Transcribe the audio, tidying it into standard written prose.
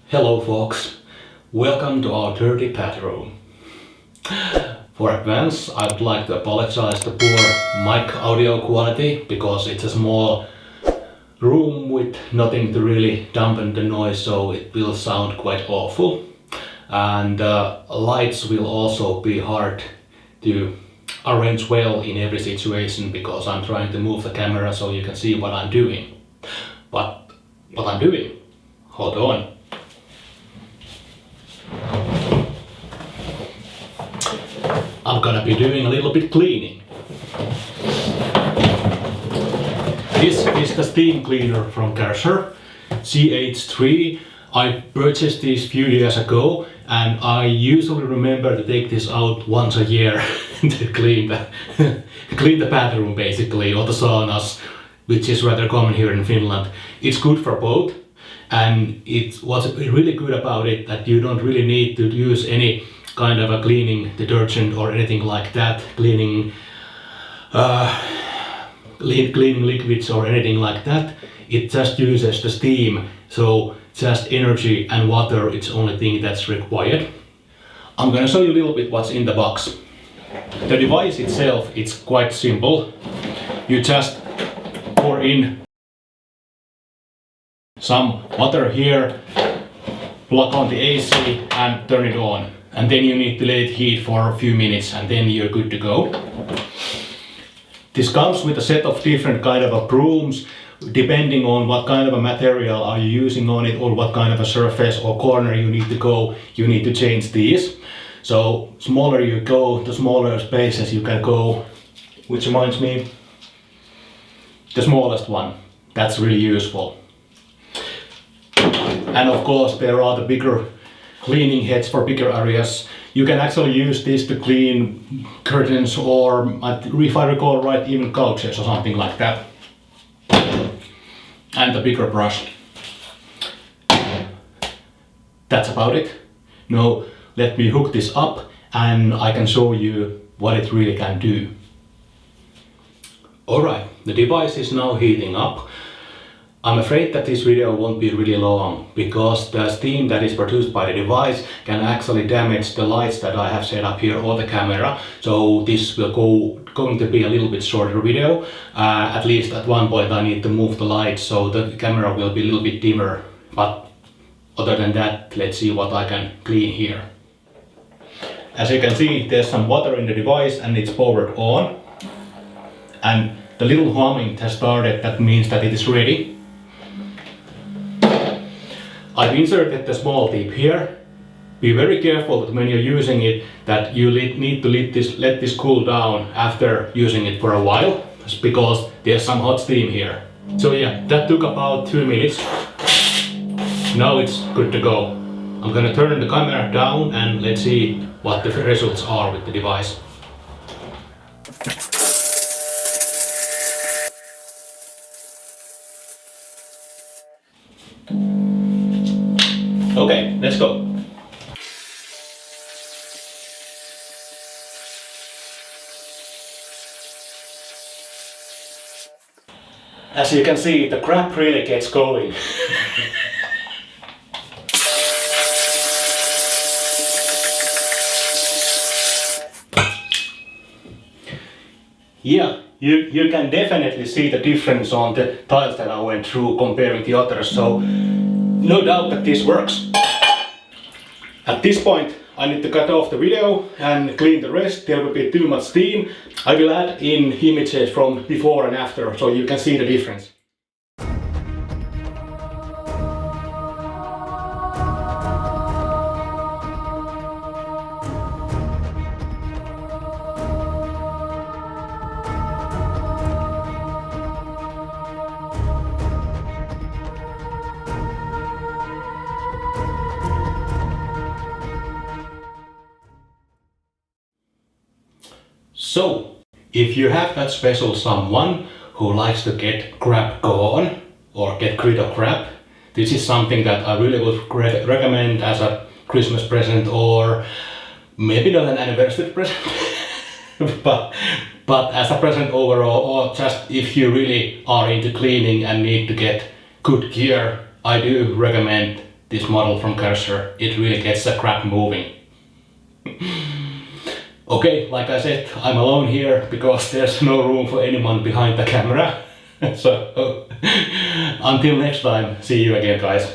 Hello folks, welcome to our dirty bathroom. For advance, I would like to apologize the poor mic audio quality because it's a small room with nothing to really dampen the noise, so it will sound quite awful. And lights will also be hard to arrange well in every situation because I'm trying to move the camera so you can see what I'm doing. But what I'm doing, hold on. I'm gonna be doing a little bit cleaning. This is the steam cleaner from Kärcher CH3. I purchased this few years ago and I usually remember to take this out once a year to clean the bathroom basically, or the saunas, which is rather common here in Finland. It's good for both, and it was really good about it that you don't really need to use any kind of a cleaning detergent or anything like that, cleaning liquids or anything like that. It just uses the steam, so just energy and water, it's the only thing that's required. I'm gonna show you a little bit what's in the box. The device itself, it's quite simple. You just pour in some water here, plug on the AC and turn it on. And then you need to let it heat for a few minutes and then you're good to go. This comes with a set of different kind of brooms, depending on what kind of a material are you using on it or what kind of a surface or corner you need to go, you need to change these. So smaller you go, the smaller spaces you can go, which reminds me, the smallest one, that's really useful. And of course there are the bigger cleaning heads for bigger areas. You can actually use this to clean curtains or, if I recall right, even couches or something like that. And the bigger brush. That's about it. Now let me hook this up and I can show you what it really can do. Alright, the device is now heating up. I'm afraid that this video won't be really long because the steam that is produced by the device can actually damage the lights that I have set up here or the camera. So this will going to be a little bit shorter video. At least at one point I need to move the lights so the camera will be a little bit dimmer. But other than that, let's see what I can clean here. As you can see, there's some water in the device and it's powered on. And the little humming has started, that means that it is ready. I've inserted the small tip here. Be very careful that when you're using it that you need to let this cool down after using it for a while, because there's some hot steam here. So yeah, that took about 2 minutes. Now it's good to go. I'm gonna turn the camera down and let's see what the results are with the device. Okay, let's go. As you can see, the crap really gets going. Yeah, you can definitely see the difference on the tiles that I went through comparing the others, so no doubt that this works. At this point I need to cut off the video and clean the rest. There will be too much steam. I will add in images from before and after so you can see the difference. So, if you have that special someone who likes to get crap gone or get rid of crap, this is something that I really would recommend as a Christmas present or maybe not an anniversary present, but as a present overall, or just if you really are into cleaning and need to get good gear, I do recommend this model from Kärcher. It really gets the crap moving. Okay, like I said, I'm alone here because there's no room for anyone behind the camera. So until next time, see you again guys.